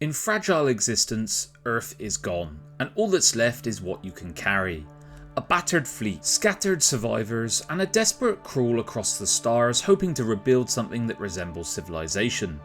In fragile existence, Earth is gone, and all that's left is what you can carry. A battered fleet, scattered survivors, and a desperate crawl across the stars hoping to rebuild something that resembles civilization.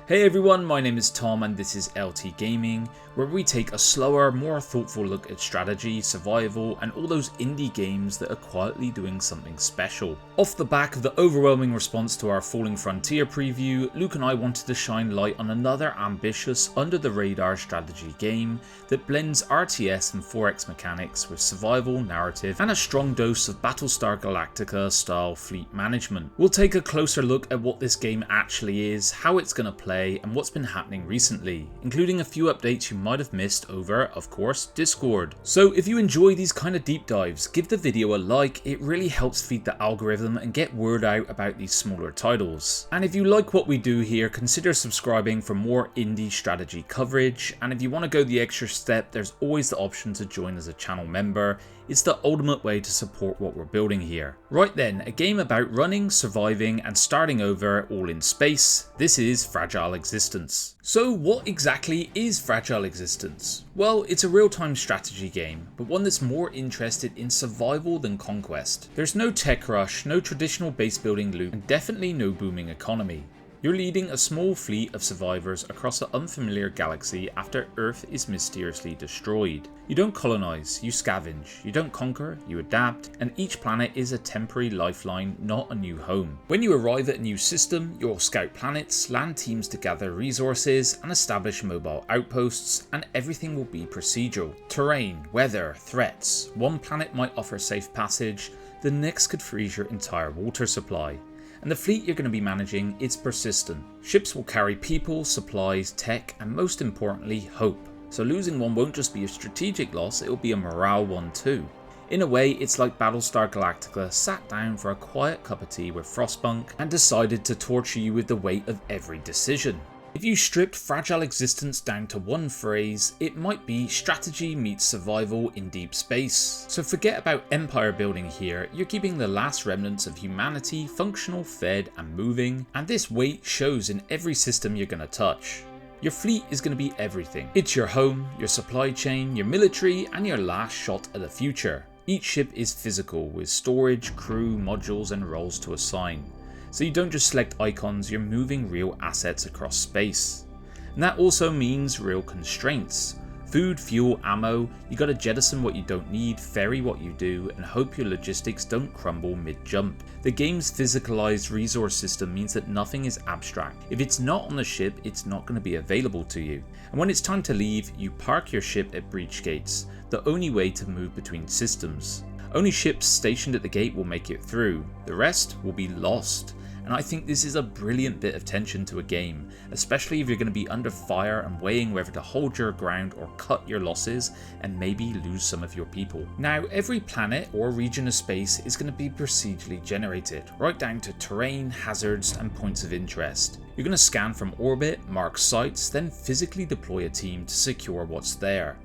Hey everyone, my name is Tom and this is LT Gaming, where we take a slower, more thoughtful look at strategy, survival, and all those indie games that are quietly doing something special. Off the back of the overwhelming response to our Falling Frontier preview, Luke and I wanted to shine light on another ambitious, under-the-radar strategy game that blends RTS and 4X mechanics with survival, narrative, and a strong dose of Battlestar Galactica style fleet management. We'll take a closer look at what this game actually is, how it's going to play, and what's been happening recently, including a few updates you might have missed over, of course, Discord. So if you enjoy these kind of deep dives, give the video a like, it really helps feed the algorithm and get word out about these smaller titles. And if you like what we do here, consider subscribing for more indie strategy coverage, and if you want to go the extra step, there's always the option to join as a channel member. It's the ultimate way to support what we're building here. Right then, a game about running, surviving, and starting over all in space. This is Fragile Existence. So what exactly is Fragile Existence? Well, it's a real-time strategy game, but one that's more interested in survival than conquest. There's no tech rush, no traditional base building loop, and definitely no booming economy. You're leading a small fleet of survivors across an unfamiliar galaxy after Earth is mysteriously destroyed. You don't colonize, you scavenge. You don't conquer, you adapt, and each planet is a temporary lifeline, not a new home. When you arrive at a new system, you'll scout planets, land teams to gather resources, and establish mobile outposts, and everything will be procedural. Terrain, weather, threats. One planet might offer safe passage, the next could freeze your entire water supply. And the fleet you're going to be managing is persistent. Ships will carry people, supplies, tech, and most importantly, hope. So losing one won't just be a strategic loss, it'll be a morale one too. In a way, it's like Battlestar Galactica sat down for a quiet cup of tea with Frostpunk and decided to torture you with the weight of every decision. If you stripped Fragile Existence down to one phrase, it might be strategy meets survival in deep space. So forget about empire building here, you're keeping the last remnants of humanity functional, fed, and moving, and this weight shows in every system you're going to touch. Your fleet is going to be everything. It's your home, your supply chain, your military, and your last shot at the future. Each ship is physical, with storage, crew, modules, and roles to assign. So you don't just select icons, you're moving real assets across space. And that also means real constraints. Food, fuel, ammo, you gotta jettison what you don't need, ferry what you do, and hope your logistics don't crumble mid-jump. The game's physicalized resource system means that nothing is abstract. If it's not on the ship, it's not going to be available to you. And when it's time to leave, you park your ship at breach gates, the only way to move between systems. Only ships stationed at the gate will make it through, the rest will be lost. And I think this is a brilliant bit of tension to a game, especially if you're going to be under fire and weighing whether to hold your ground or cut your losses and maybe lose some of your people. Now, every planet or region of space is going to be procedurally generated, right down to terrain, hazards, and points of interest. You're going to scan from orbit, mark sites, then physically deploy a team to secure what's there.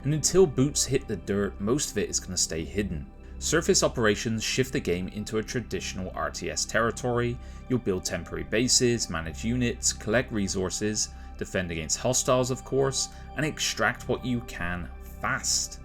And until boots hit the dirt, most of it is going to stay hidden. Surface operations shift the game into a traditional RTS territory. You'll build temporary bases, manage units, collect resources, defend against hostiles of course, and extract what you can fast.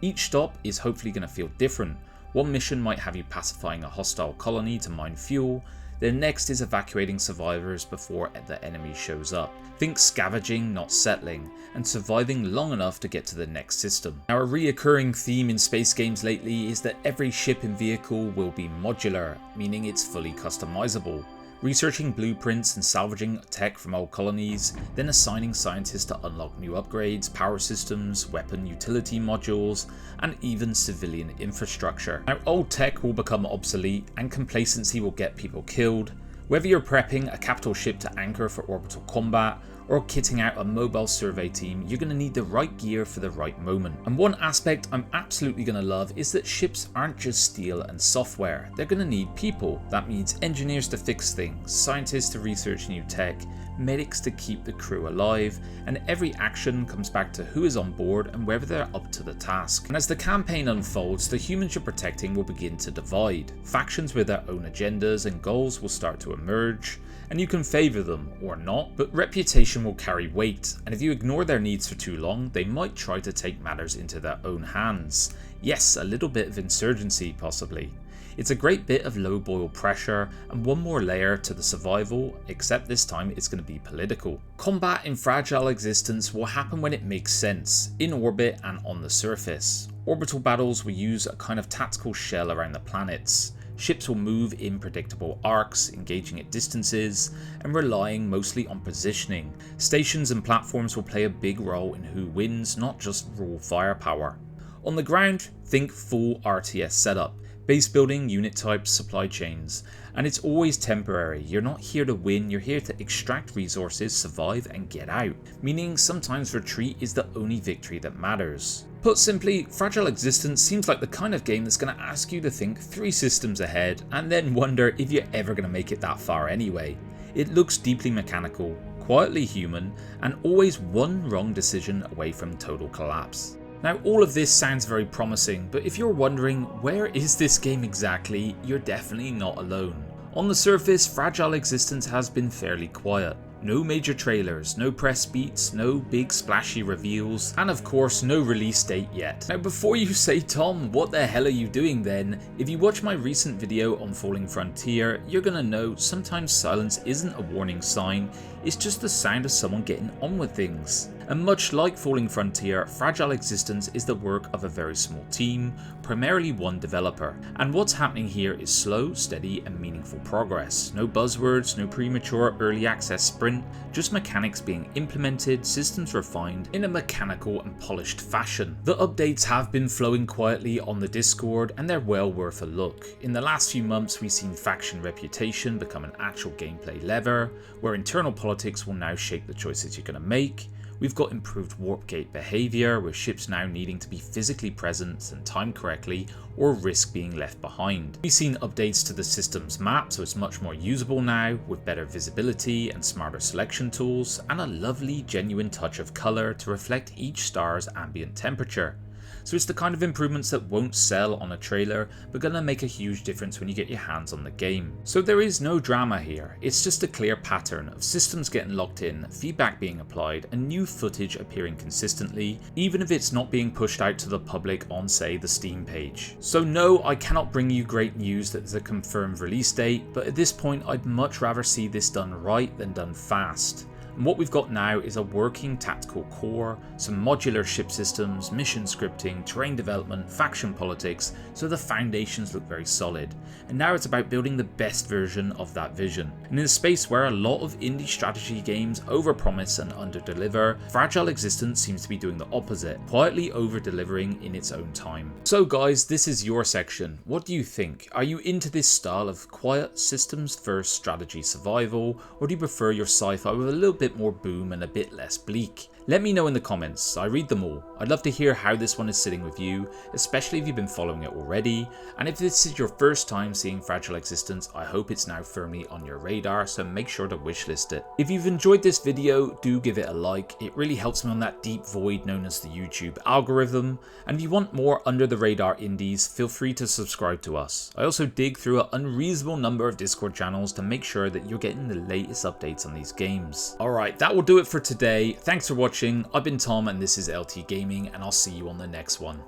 Each stop is hopefully going to feel different. One mission might have you pacifying a hostile colony to mine fuel, the next is evacuating survivors before the enemy shows up. Think scavenging, not settling, and surviving long enough to get to the next system. Now, a reoccurring theme in space games lately is that every ship and vehicle will be modular, meaning it's fully customizable. Researching blueprints and salvaging tech from old colonies, then assigning scientists to unlock new upgrades, power systems, weapon utility modules, and even civilian infrastructure. Now, old tech will become obsolete and complacency will get people killed. Whether you're prepping a capital ship to anchor for orbital combat, or kitting out a mobile survey team, you're going to need the right gear for the right moment. And one aspect I'm absolutely going to love is that ships aren't just steel and software, they're going to need people. That means engineers to fix things, scientists to research new tech, medics to keep the crew alive, and every action comes back to who is on board and whether they're up to the task. And as the campaign unfolds, the humans you're protecting will begin to divide. Factions with their own agendas and goals will start to emerge, and you can favour them or not, but reputation will carry weight, and if you ignore their needs for too long, they might try to take matters into their own hands. Yes, a little bit of insurgency possibly. It's a great bit of low boil pressure and one more layer to the survival, except this time it's going to be political. Combat in Fragile Existence will happen when it makes sense, in orbit and on the surface. Orbital battles will use a kind of tactical shell around the planets. Ships will move in predictable arcs, engaging at distances, and relying mostly on positioning. Stations and platforms will play a big role in who wins, not just raw firepower. On the ground, think full RTS setup. Base building, unit types, supply chains, and it's always temporary. You're not here to win, you're here to extract resources, survive and get out, meaning sometimes retreat is the only victory that matters. Put simply, Fragile Existence seems like the kind of game that's going to ask you to think 3 systems ahead and then wonder if you're ever going to make it that far anyway. It looks deeply mechanical, quietly human, and always one wrong decision away from total collapse. Now all of this sounds very promising, but if you're wondering where is this game exactly, you're definitely not alone. On the surface, Fragile Existence has been fairly quiet. No major trailers, no press beats, no big splashy reveals, and of course no release date yet. Now before you say, Tom, what the hell are you doing then? If you watch my recent video on Falling Frontier, you're gonna know sometimes silence isn't a warning sign, it's just the sound of someone getting on with things. And much like Falling Frontier, Fragile Existence is the work of a very small team, primarily one developer. And what's happening here is slow, steady and meaningful progress. No buzzwords, no premature early access sprint, just mechanics being implemented, systems refined in a mechanical and polished fashion. The updates have been flowing quietly on the Discord and they're well worth a look. In the last few months we've seen faction reputation become an actual gameplay lever, where internal politics will now shape the choices you're going to make. We've got improved warp gate behaviour, with ships now needing to be physically present and timed correctly or risk being left behind. We've seen updates to the system's map, so it's much more usable now, with better visibility and smarter selection tools, and a lovely genuine touch of colour to reflect each star's ambient temperature. So it's the kind of improvements that won't sell on a trailer, but gonna make a huge difference when you get your hands on the game. So there is no drama here, it's just a clear pattern of systems getting locked in, feedback being applied, and new footage appearing consistently, even if it's not being pushed out to the public on, say, the Steam page. So no, I cannot bring you great news that there's a confirmed release date, but at this point I'd much rather see this done right than done fast. And what we've got now is a working tactical core, some modular ship systems, mission scripting, terrain development, faction politics, so the foundations look very solid. And now it's about building the best version of that vision. And in a space where a lot of indie strategy games overpromise and underdeliver, Fragile Existence seems to be doing the opposite, quietly over-delivering in its own time. So guys, this is your section. What do you think? Are you into this style of quiet, systems-first strategy survival, or do you prefer your sci-fi with a little bit more boom and a bit less bleak? Let me know in the comments, I read them all. I'd love to hear how this one is sitting with you, especially if you've been following it already, and if this is your first time seeing Fragile Existence, I hope it's now firmly on your radar, so make sure to wishlist it. If you've enjoyed this video, do give it a like, it really helps me on that deep void known as the YouTube algorithm, and if you want more under the radar indies, feel free to subscribe to us. I also dig through an unreasonable number of Discord channels to make sure that you're getting the latest updates on these games. Alright, that will do it for today, thanks for watching. I've been Tom and this is LT Gaming, and I'll see you on the next one.